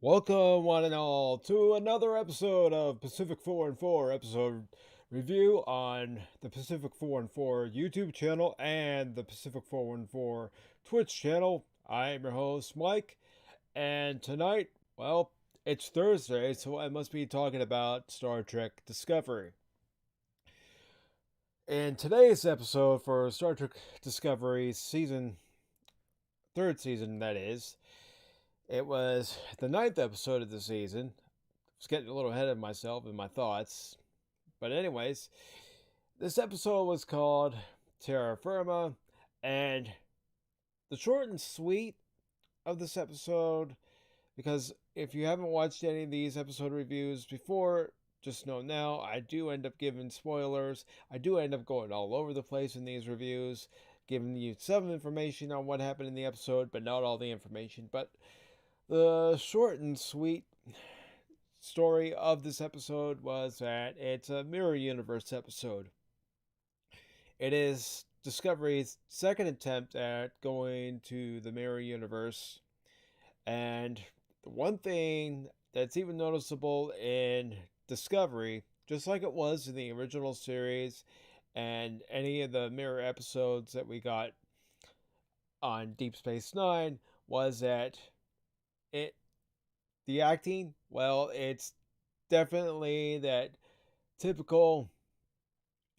Welcome, one and all, to another episode of Pacific 4 and 4 episode review on the Pacific 4 and 4 YouTube channel and the Pacific 4 and 4 Twitch channel. I am your host, Mike, and tonight, well, it's Thursday, so I must be talking about Star Trek Discovery. In today's episode for Star Trek Discovery third season, that is, it was the ninth episode of the season. I was getting a little ahead of myself in my thoughts. But anyways, this episode was called Terra Firma, and the short and sweet of this episode, because if you haven't watched any of these episode reviews before, just know now I do end up giving spoilers. I do end up going all over the place in these reviews, giving you some information on what happened in the episode, but not all the information. But the short and sweet story of this episode was that it's a mirror universe episode. It is Discovery's second attempt at going to the mirror universe, and the one thing that's even noticeable in Discovery, just like it was in the original series and any of the mirror episodes that we got on Deep Space Nine, was that it the acting, well, it's definitely that typical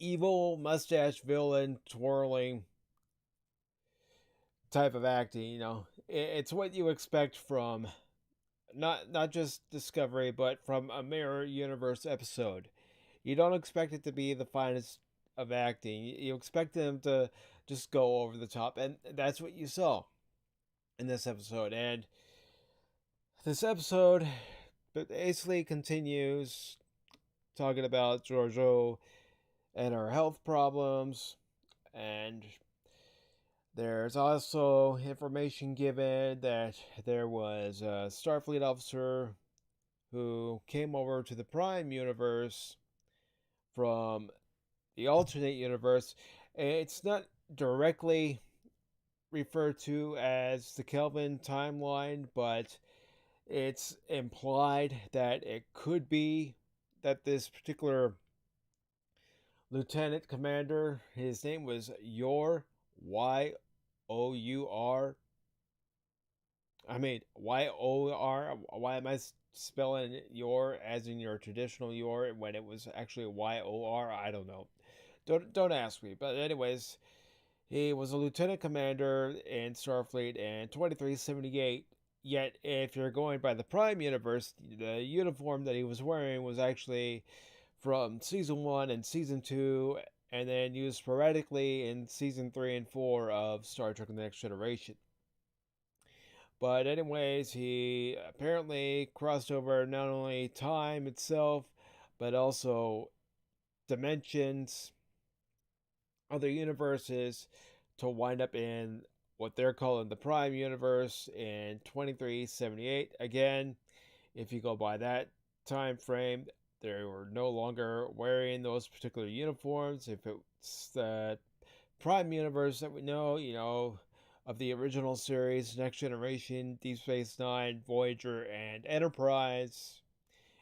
evil mustache villain twirling type of acting. It's what you expect from not just Discovery, but from a mirror universe episode. You don't expect it to be the finest of acting. You expect them to just go over the top, and that's what you saw in this episode. And this episode basically continues talking about Giorgio and her health problems, and there's also information given that there was a Starfleet officer who came over to the Prime universe from the alternate universe. It's not directly referred to as the Kelvin timeline, but it's implied that it could be that this particular lieutenant commander, his name was Your, I mean, Yor. Why am I spelling your as in your traditional your when it was actually Yor? I don't know. Don't ask me. But anyways, he was a lieutenant commander in Starfleet in 2378. Yet, if you're going by the Prime universe, the uniform that he was wearing was actually from season 1 and season 2, and then used sporadically in season 3 and 4 of Star Trek The Next Generation. But, anyways, he apparently crossed over not only time itself, but also dimensions, other universes, to wind up in what they're calling the Prime Universe in 2378. Again, if you go by that time frame, they were no longer wearing those particular uniforms. If it's the Prime Universe that we know, of the original series, Next Generation, Deep Space Nine, Voyager, and Enterprise,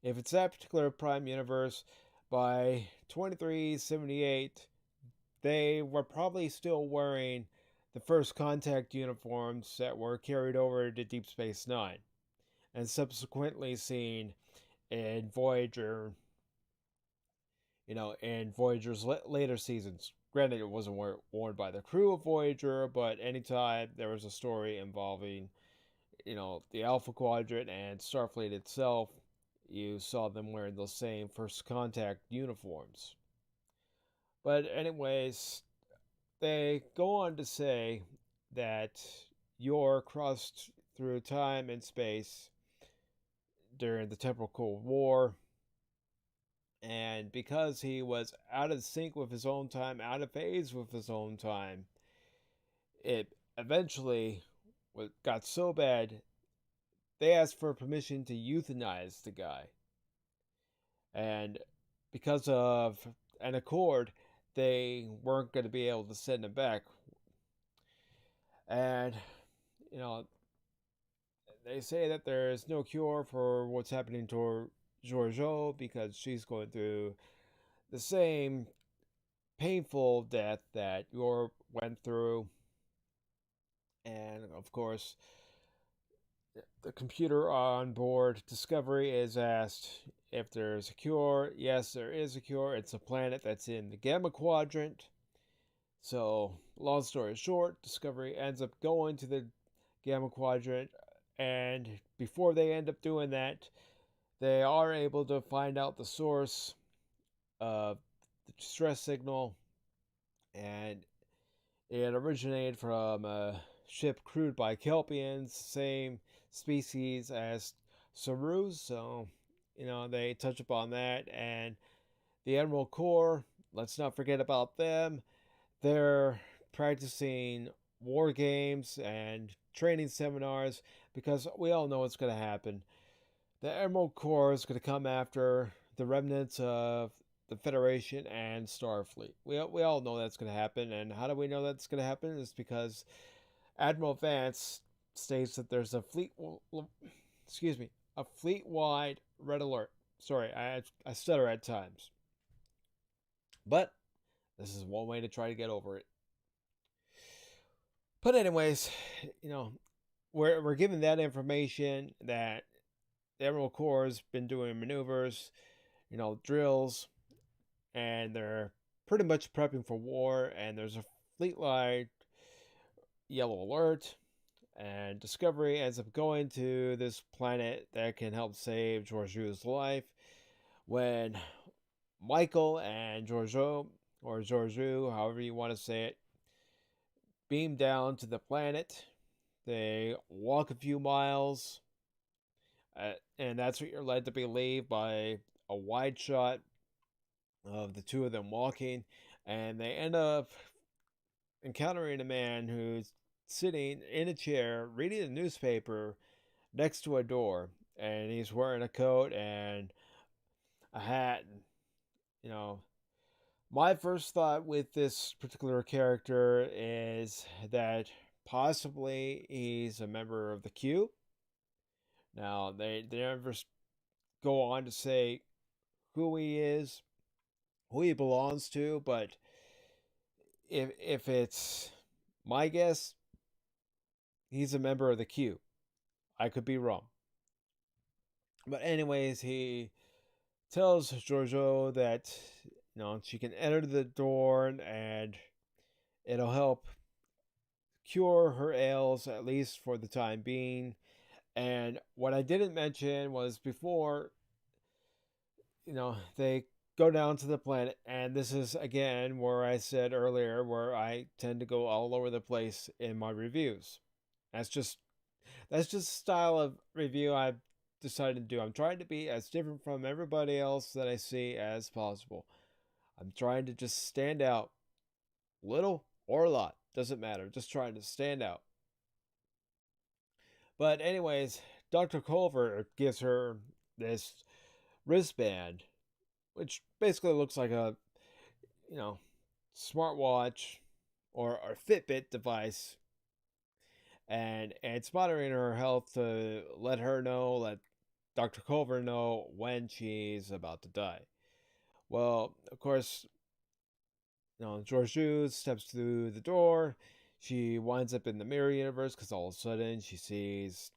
if it's that particular Prime Universe, by 2378, they were probably still wearing the first contact uniforms that were carried over to Deep Space Nine and subsequently seen in Voyager, in Voyager's later seasons. Granted, it wasn't worn by the crew of Voyager, but anytime there was a story involving, the Alpha Quadrant and Starfleet itself, you saw them wearing those same first contact uniforms. But, anyways, they go on to say that Yor crossed through time and space during the Temporal Cold War, and because he was out of sync with his own time, out of phase with his own time, it eventually got so bad they asked for permission to euthanize the guy. And because of an accord, they weren't going to be able to send him back. And, you know, they say that there's no cure for what's happening to Giorgio because she's going through the same painful death that Yor went through. And of course, the computer on board Discovery is asked if there's a cure. Yes, there is a cure. It's a planet that's in the Gamma Quadrant. So, long story short, Discovery ends up going to the Gamma Quadrant, and before they end up doing that, they are able to find out the source of the distress signal, and it originated from a ship crewed by Kelpians, same species as Saru. So, they touch upon that. And the Emerald Corps, let's not forget about them. They're practicing war games and training seminars because we all know what's going to happen. The Emerald Corps is going to come after the remnants of the Federation and Starfleet. We all know that's going to happen, and how do we know that's going to happen? It's because Admiral Vance states that there's a a fleet-wide red alert. Sorry, I stutter at times, but this is one way to try to get over it. But anyways, you know, we're given that information that the Emerald Corps has been doing maneuvers, drills, and they're pretty much prepping for war. And there's a fleet-wide yellow alert, and Discovery ends up going to this planet that can help save Georgiou's life. When Michael and Giorgio, or Georgiou, however you want to say it, beam down to the planet, they walk a few miles, and that's what you're led to believe by a wide shot of the two of them walking, and they end up encountering a man who's sitting in a chair reading a newspaper next to a door, and he's wearing a coat and a hat. You know, my first thought with this particular character is that possibly he's a member of the Q. Now, they never go on to say who he is, who he belongs to, but if it's my guess, he's a member of the Q. I could be wrong. But anyways, he tells Giorgio that she can enter the door and it'll help cure her ails, at least for the time being. And what I didn't mention was before, they go down to the planet, and this is again where I said earlier where I tend to go all over the place in my reviews. That's just style of review I've decided to do. I'm trying to be as different from everybody else that I see as possible. I'm trying to just stand out, little or a lot, doesn't matter. Just trying to stand out. But anyways, Dr. Culver gives her this wristband, which basically looks like a, smartwatch or Fitbit device, and it's monitoring her health to let Dr. Culver know when she's about to die. Well, of course, Georgiou steps through the door. She winds up in the mirror universe because all of a sudden she sees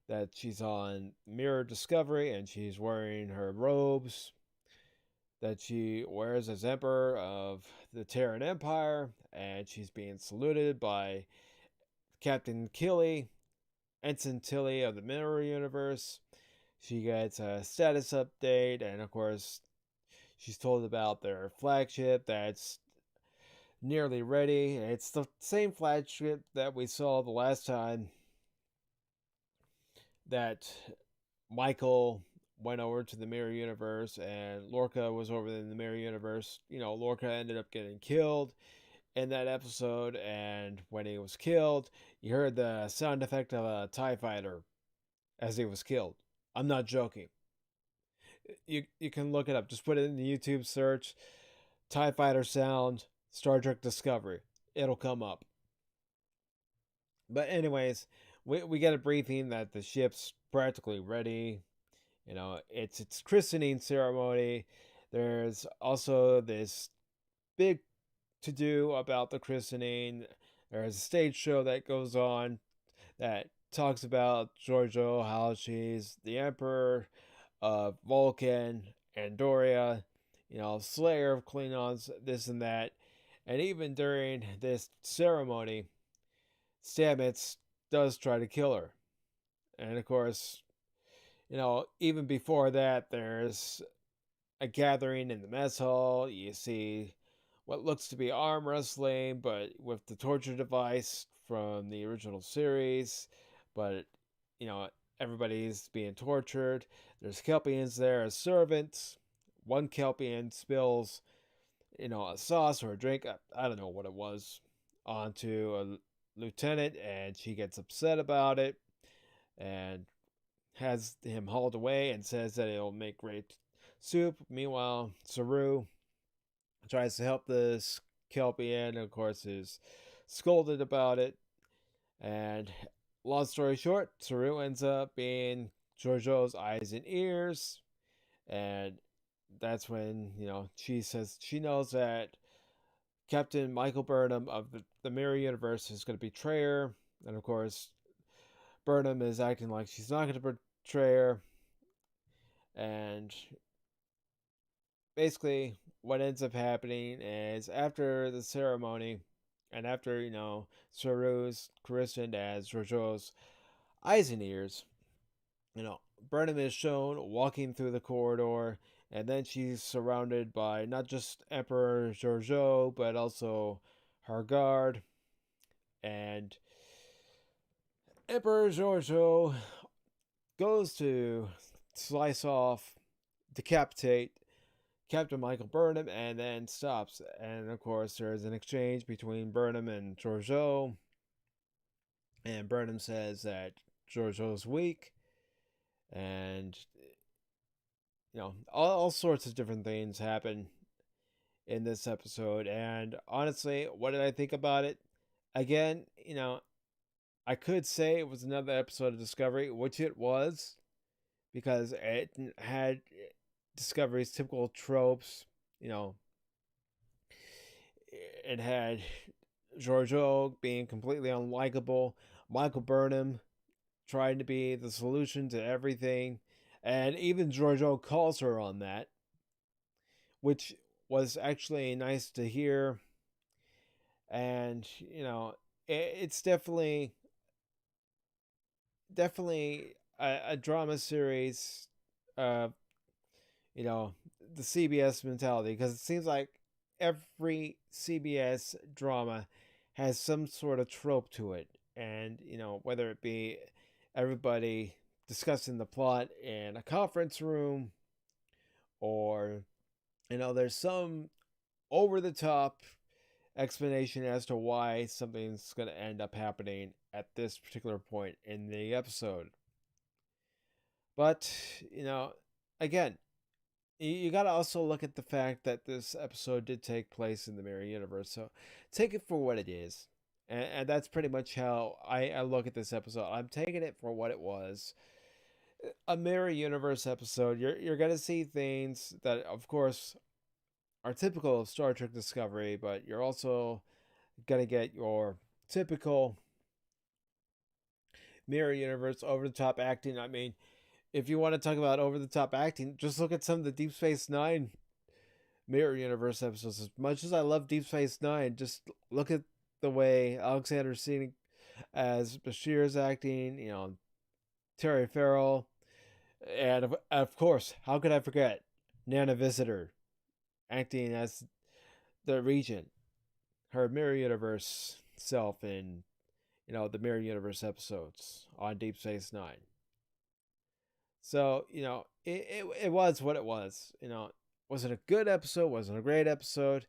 that she's on Mirror Discovery and she's wearing her robes that she wears as Emperor of the Terran Empire, and she's being saluted by Captain Killy, Ensign Tilly of the Mirror Universe. She gets a status update, and of course, she's told about their flagship that's nearly ready. It's the same flagship that we saw the last time that Michael went over to the Mirror Universe and Lorca was over in the Mirror Universe. Lorca ended up getting killed in that episode, and when he was killed, you heard the sound effect of a TIE fighter as he was killed. I'm not joking. You can look it up. Just put it in the YouTube search, TIE fighter sound, Star Trek Discovery. It'll come up. But anyways, we get a briefing that the ship's practically ready. It's christening ceremony. There's also this big to do about the christening. There's a stage show that goes on that talks about Giorgio, how she's the emperor of Vulcan, Andoria, Slayer of Klingons, this and that. And even during this ceremony, Stamets does try to kill her. And of course, even before that, there's a gathering in the mess hall. You see what looks to be arm wrestling, but with the torture device from the original series. But, you know, everybody's being tortured. There's Kelpians there as servants. One Kelpian spills, a sauce or a drink, I don't know what it was, onto a lieutenant, and she gets upset about it and has him hauled away and says that it'll make great soup. Meanwhile, Saru tries to help this Kelpian, and of course, is scolded about it. And long story short, Saru ends up being Giorgio's eyes and ears. And that's when, she says she knows that Captain Michael Burnham of the Mirror Universe is going to betray her. And of course, Burnham is acting like she's not going to betray her. And basically, what ends up happening is after the ceremony, and after, Saru's christened as Giorgio's eyes and ears, Burnham is shown walking through the corridor, and then she's surrounded by not just Emperor Giorgio, but also her guard. And Emperor Giorgio goes to slice off, decapitate Captain Michael Burnham, and then stops. And of course, there's an exchange between Burnham and Giorgio. And Burnham says that Giorgio's weak. And, all sorts of different things happen in this episode. And honestly, what did I think about it? Again, I could say it was another episode of Discovery, which it was, because it had Discovery's typical tropes. It had Giorgio being completely unlikable, Michael Burnham trying to be the solution to everything, and even Giorgio calls her on that, which was actually nice to hear. And it's definitely a drama series of the CBS mentality, because it seems like every CBS drama has some sort of trope to it. And, whether it be everybody discussing the plot in a conference room, or, there's some over the top explanation as to why something's going to end up happening at this particular point in the episode. But, again, you got to also look at the fact that this episode did take place in the Mirror Universe. So take it for what it is. And that's pretty much how I look at this episode. I'm taking it for what it was. A Mirror Universe episode. You're going to see things that, of course, are typical of Star Trek Discovery, but you're also going to get your typical Mirror Universe over the top acting. I mean, if you want to talk about over the top acting, just look at some of the Deep Space Nine Mirror Universe episodes. As much as I love Deep Space Nine, just look at the way Alexander Siddig as Bashir is acting, Terry Farrell, and of course, how could I forget Nana Visitor acting as the Regent, her Mirror Universe self in, the Mirror Universe episodes on Deep Space Nine. So, it was what it was. Was it a good episode? Was it a great episode?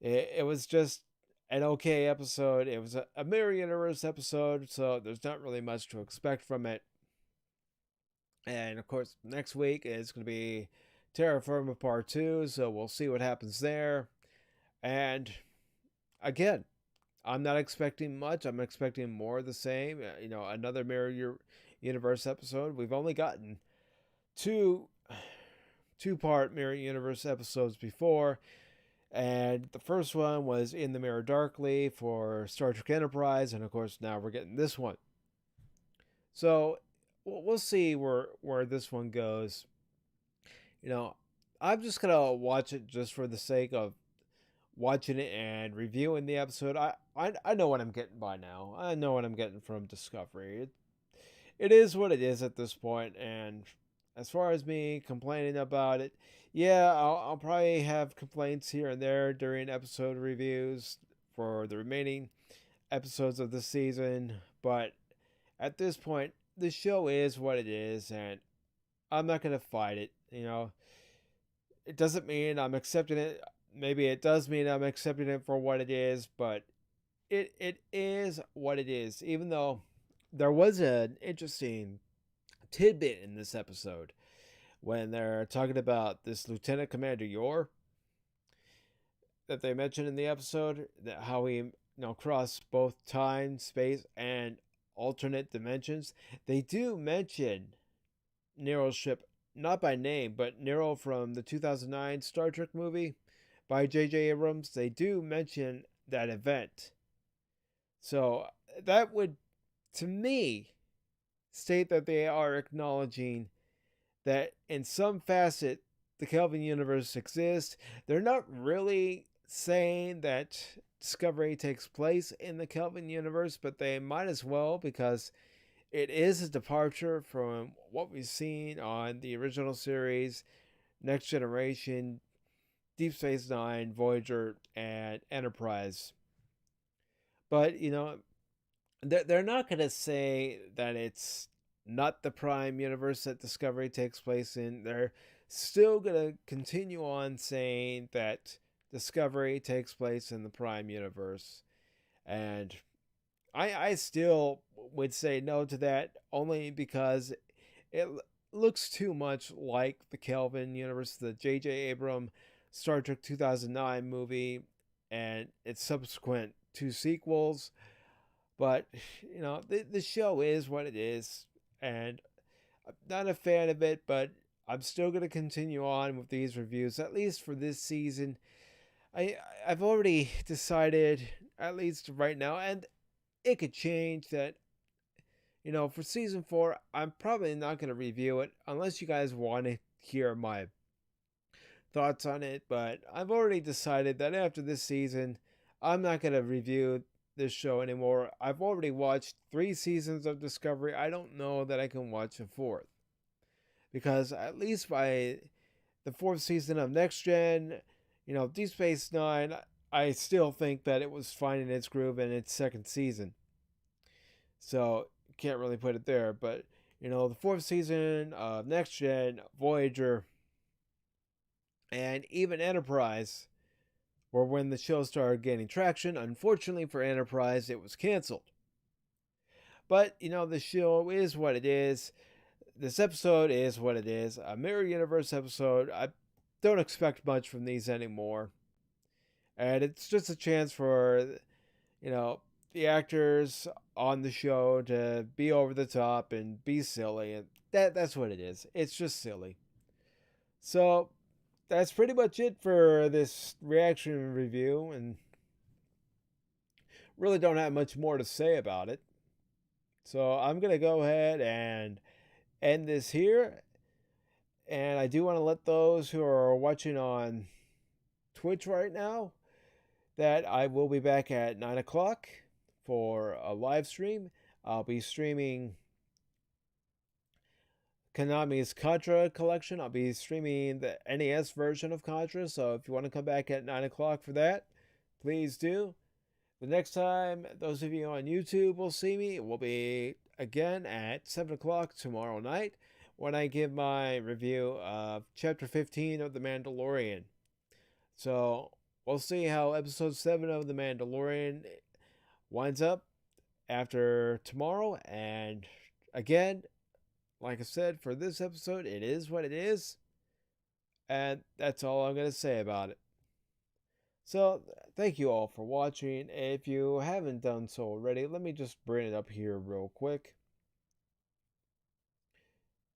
It was just an okay episode. It was a Mirror Universe episode, so there's not really much to expect from it. And of course, next week is going to be Terra Firma Part 2, so we'll see what happens there. And again, I'm not expecting much. I'm expecting more of the same. Another Universe episode. We've only gotten two two-part Mirror Universe episodes before, and the first one was In the Mirror Darkly for Star Trek Enterprise, and of course now we're getting this one. So we'll see where this one goes. I'm just gonna watch it just for the sake of watching it and reviewing the episode. I know what I'm getting by now. I know what I'm getting from Discovery. It is what it is at this point, and as far as me complaining about it, yeah, I'll probably have complaints here and there during episode reviews for the remaining episodes of the season, but at this point, the show is what it is, and I'm not gonna fight it. It doesn't mean I'm accepting it. Maybe it does mean I'm accepting it for what it is, but it is what it is. Even though there was an interesting tidbit in this episode when they're talking about this Lieutenant Commander Yor that they mentioned in the episode, that how he crossed both time, space, and alternate dimensions. They do mention Nero's ship, not by name, but Nero from the 2009 Star Trek movie by J.J. Abrams. They do mention that event. So that would, to me, state that they are acknowledging that in some facet the Kelvin universe exists. They're not really saying that Discovery takes place in the Kelvin universe, but they might as well, because it is a departure from what we've seen on the original series, Next Generation, Deep Space Nine, Voyager, and Enterprise. But, they're not going to say that it's not the Prime universe that Discovery takes place in. They're still going to continue on saying that Discovery takes place in the Prime universe. And I still would say no to that, only because it looks too much like the Kelvin universe, the J.J. Abrams Star Trek 2009 movie, and its subsequent two sequels. But, the show is what it is, and I'm not a fan of it, but I'm still going to continue on with these reviews, at least for this season. I've already decided, at least right now, and it could change, that for season 4, I'm probably not going to review it unless you guys want to hear my thoughts on it. But I've already decided that after this season, I'm not going to review this show anymore. I've already watched 3 seasons of Discovery. I don't know that I can watch a 4th, because at least by the 4th season of Next Gen, Deep Space Nine, I still think that it was finding its groove in its 2nd season. So can't really put it there, but the 4th season of Next Gen, Voyager, and even Enterprise were when the show started gaining traction. Unfortunately for Enterprise, it was canceled. But the show is what it is. This episode is what it is. A Mirror Universe episode. I don't expect much from these anymore. And it's just a chance for, the actors on the show to be over the top and be silly. And that's what it is. It's just silly. So that's pretty much it for this reaction review. And really don't have much more to say about it. So I'm going to go ahead and end this here. And I do want to let those who are watching on Twitch right now that I will be back at 9 o'clock for a live stream. I'll be streaming Konami's Contra collection. I'll be streaming the NES version of Contra. So if you want to come back at 9 o'clock for that, please do. The next time those of you on YouTube will see me, it will be again at 7 o'clock tomorrow night, when I give my review of Chapter 15 of The Mandalorian. So we'll see how Episode 7 of The Mandalorian winds up after tomorrow. And again, like I said, for this episode, it is what it is. And that's all I'm going to say about it. So, thank you all for watching. If you haven't done so already, let me just bring it up here real quick.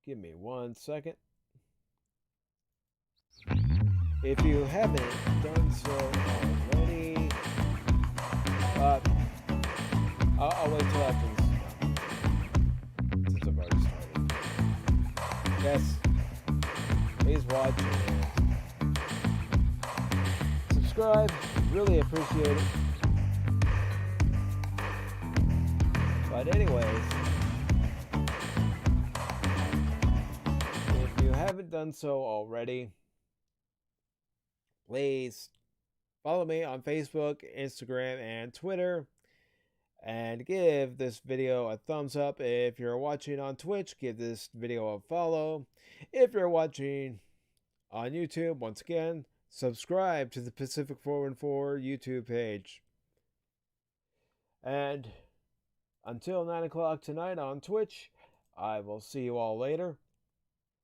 Give me 1 second. If you haven't done so already, uh, I'll wait till after this, since I've already started. Yes, please watch and subscribe. Really appreciate it. But anyways, if you haven't done so already, please follow me on Facebook, Instagram, and Twitter. And give this video a thumbs up. If you're watching on Twitch, give this video a follow. If you're watching on YouTube, once again, subscribe to the Pacific 414 YouTube page. And until 9 o'clock tonight on Twitch, I will see you all later.